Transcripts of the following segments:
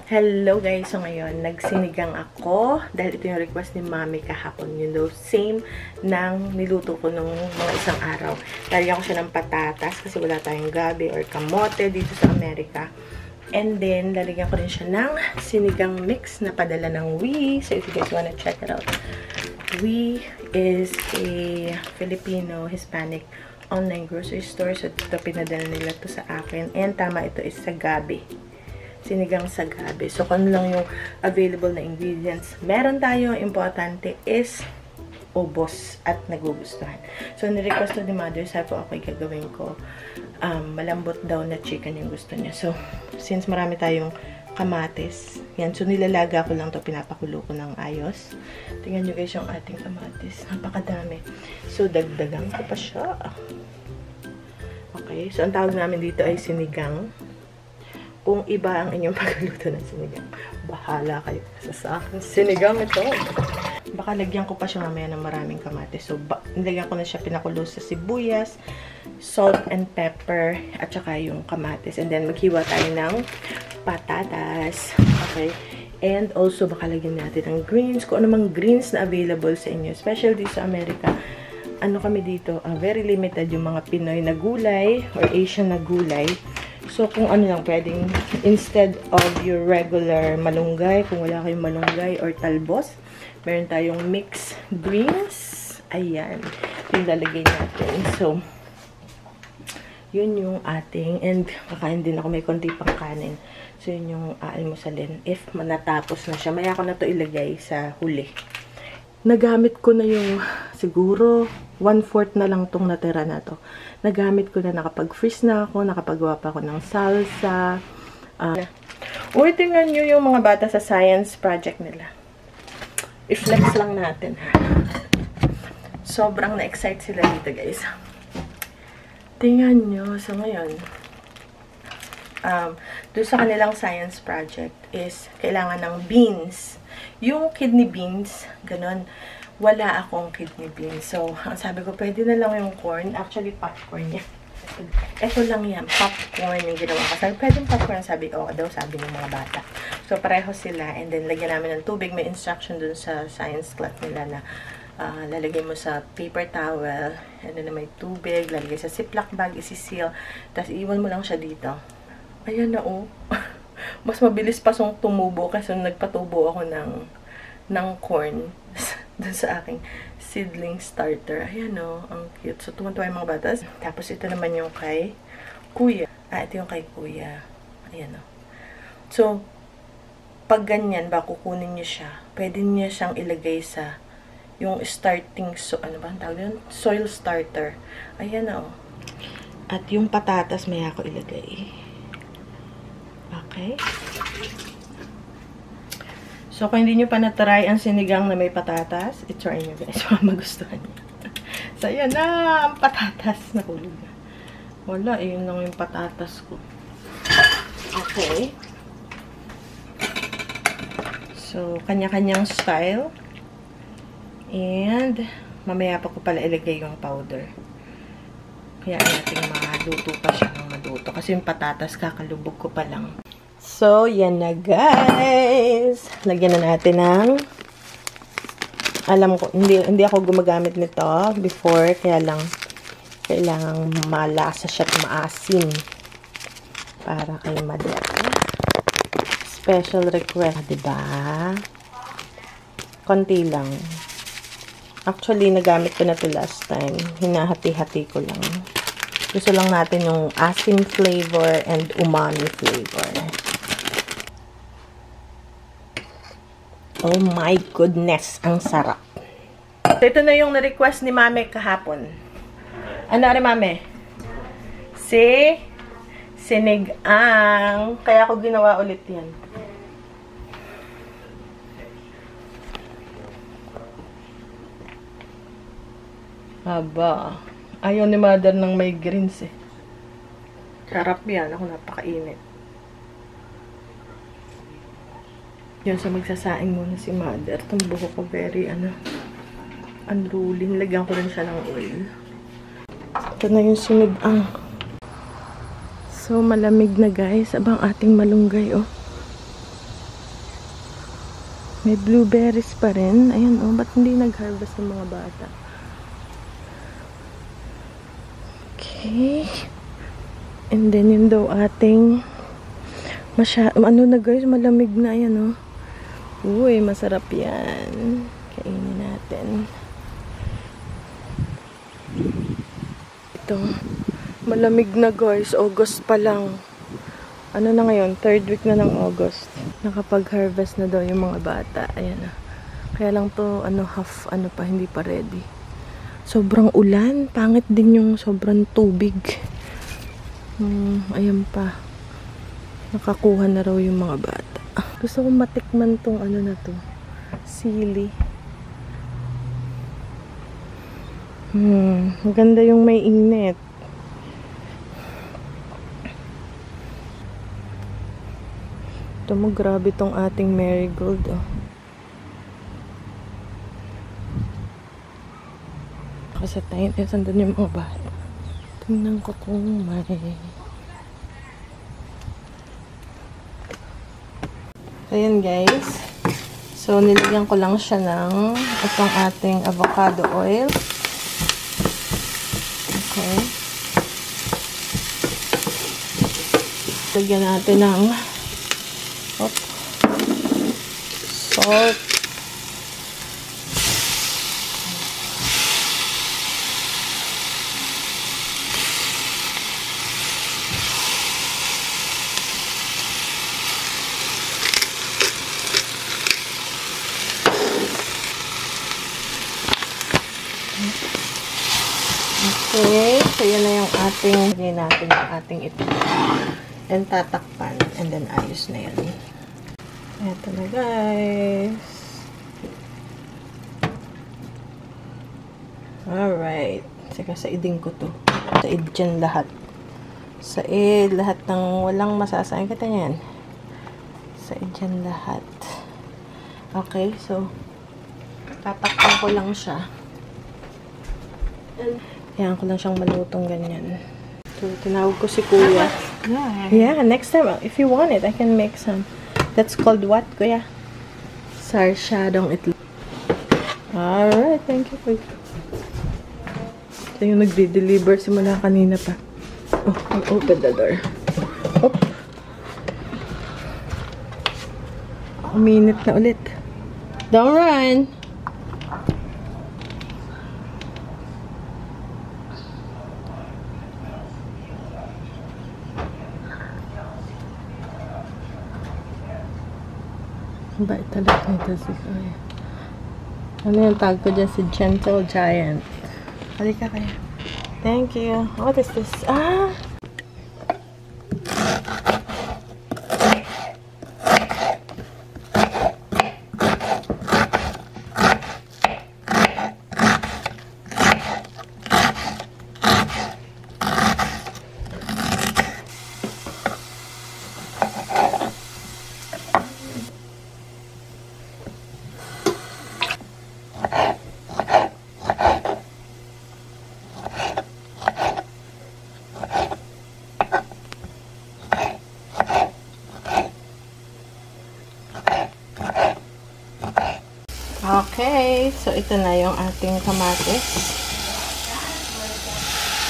Hello guys! So ngayon, nagsinigang ako dahil ito yung request ni Mami kahapon. You know, same ng niluto ko nung mga isang araw. Lalagyan ko siya ng patatas kasi wala tayong gabi or kamote dito sa Amerika. And then, lalagyan ko rin siya ng sinigang mix na padala ng Wee. So if you guys wanna check it out. Wee is a Filipino, Hispanic online grocery store. So ito, pinadala nila to sa akin. And tama, ito is sa gabi. Sinigang sa gabi. So, kung ano lang yung available na ingredients meron tayo, importante is ubos at nagugustuhan. So, nirequest to ni Mother, sabi ko, okay, gagawin ko. Malambot daw na chicken yung gusto niya. So, since marami tayong kamatis, yan. So, nilalaga ko lang to, pinapakulo ko ng ayos. Tingnan nyo guys yung ating kamatis. Napakadami. So, dagdagan ko pa siya. Okay. So, ang tawag namin dito ay sinigang. Kung iba ang inyong pagluluto ng sinigang, bahala kayo sa akin. Sinigang ito. Baka lagyan ko pa siya mamaya ng maraming kamatis. So, nilagyan ko na siya pinakulo sa sibuyas, salt and pepper, at saka yung kamatis. And then, maghiwa tayo ng patatas. Okay? And also, baka lagyan natin ng greens. Kung ano mang greens na available sa inyo. Especially sa Amerika. Ano kami dito? Very limited yung mga Pinoy na gulay or Asian na gulay. So, kung ano lang, pwedeng instead of your regular malunggay, kung wala kayong malunggay or talbos, meron tayong mixed greens. Ayan. Yung lalagay natin. So, yun yung ating, and kakain din ako, may konti pang kanin. So, yun yung aalmusalin. If manatapos na siya, maya ko na to ilagay sa huli. Nagamit ko na yung, siguro, 1/4 na lang tong natira na to. Nagamit ko na, nakapag-freeze na ako, nakapagawa pa ako ng salsa. Uy, tingnan nyo yung mga bata sa science project nila. I-flex lang natin, ha. Sobrang na-excite sila dito, guys. Tingnan nyo. So, ngayon, doon sa kanilang science project is kailangan ng beans. Yung kidney beans, ganun, wala akong kidney beans. So, ang sabi ko, pwede na lang yung corn. Actually, popcorn yan. Ito lang yan. Popcorn yung ginawa ko. Sabi, pwede yung popcorn. Sabi ko, daw, sabi ng mga bata. So, pareho sila. And then, lagyan namin ng tubig. May instruction dun sa science class nila na lalagay mo sa paper towel. And then, may tubig. Lalagay sa ziploc bag. Isi-seal. Tapos, iwan mo lang siya dito. Ayan na, oh. Mas mabilis pa siyang tumubo kasi nagpatubo ako ng corn dun sa aking seedling starter. Ayan o, ang cute. So, tuwan-tuwa yung mga batas. Tapos, ito naman yung kay Kuya. Ito yung kay Kuya. Ayan o. So, pag ganyan ba, kukunin niyo siya, pwede niya siyang ilagay sa yung starting, ano ba ang tawag yun? Soil starter. Ayan o. At yung patatas, may ako ilagay. Okay. So, kung hindi nyo pa na-try ang sinigang na may patatas, i-try nyo guys. Magustuhan nyo. So, ayan na. Ang patatas. Nahulog na. Wala. Yun lang yung patatas ko. Okay. So, kanya-kanyang style. And, mamaya pa ko pala ilagay yung powder. Kaya natin maluto pa siya ng maluto. Kasi yung patatas, kakalubog ko pa lang. So, yan na guys. Lagyan na natin ng, alam ko, hindi ako gumagamit nito before, kaya lang, kailangang malasa siya at maasim. Para kay Mother. Special request, diba? Konti lang. Actually, nagamit ko na to last time. Hinahati-hati ko lang. Gusto lang natin yung asim flavor and umami flavor. Oh my goodness, ang sarap. So, ito na yung na-request ni Mami kahapon. Ano rin, Mami? Sinigang. Kaya ako ginawa ulit yan. Aba. Ayaw ni Mother ng may greens eh. Sarap yan. Ako napakainit. Yun, so magsasaing muna si Mother. Itong buhok ko very, unruly. Nilagyan ko rin siya ng oil. Ito na yung sinigang. So, malamig na guys. Abang ating malunggay, oh. May blueberries pa rin. Ayan, oh. Ba't hindi nag-harvest ng mga bata? Okay. And then, yun daw ating ano na guys, malamig na. Ayan, oh. Uy, masarap yan. Kainin natin. Ito. Malamig na guys. August pa lang. Ano na ngayon? 3rd week na ng August. Nakapag-harvest na daw yung mga bata. Ayan na. Kaya lang to, half, pa, hindi pa ready. Sobrang ulan. Pangit din yung sobrang tubig. Ayan pa. Nakakuha na raw yung mga bata. Gusto kong matikman tong na to. Sili. Maganda yung may init. Ito mo, grabe tong ating marigold, oh. Kasi tayo, sandun yung mga bata. Tingnan ko kung may... Ayan guys. So, nilagyan ko lang siya ng itong ating avocado oil. Okay. Lagyan natin ng salt. Okay, so yan na yung ating, lagyan natin yung ating ito. And tatakpan. And then ayos na yan. Ito na guys. Alright. Saka saidin ko to. Said dyan lahat. Said lahat ng walang masasayang. Kita yan. Said dyan lahat. Okay, so tatakpan ko lang siya. Yan ko lang siyang malutong ganyan. So, tinawag ko si Kuya. Yeah, next time, if you want it, I can make some. That's called what, Kuya? Sarsyadong itlog. Alright, thank you, Kuya. So, yung nagde-deliver simula kanina pa. Oh, I'll open the door. Oh. Uminit na ulit. Don't run! Bait talaga nito si Kuya. Ano yung tag ko dyan? Si Gentle Giant. Halika kaya. Thank you. What is this? Ah! Okay, so ito na yung ating kamatis.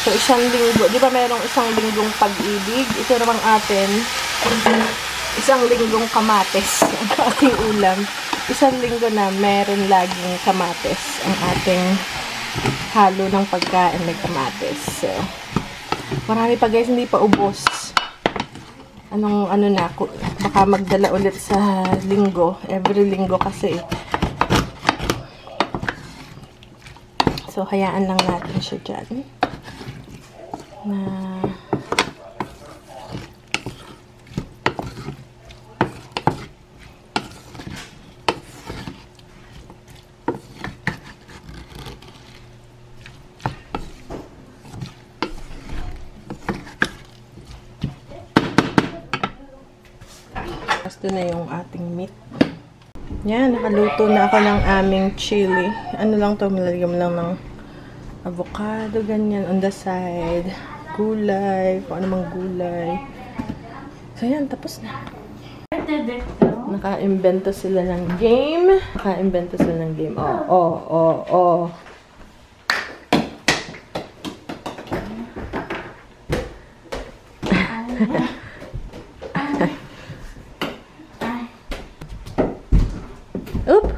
So, isang linggo, di ba mayroong isang linggong pag-ibig? Ito namang atin, isang linggong kamatis ang ating ulam. Isang linggo na meron laging kamatis ang ating halo ng pagkain may kamatis. So, marami pa guys, hindi pa ubos. Ano na, baka magdala ulit sa linggo. Every linggo kasi. So, hayaan lang natin siya dyan. Na... Ito na yung ating meat. Yan, nakaluto na ako ng aming chili. Ano lang to, nilagyan lang ng avocado, ganyan, on the side. Gulay, kung ano mang gulay. So yan, tapos na. Naka-invento sila ng game. Oh. Oop!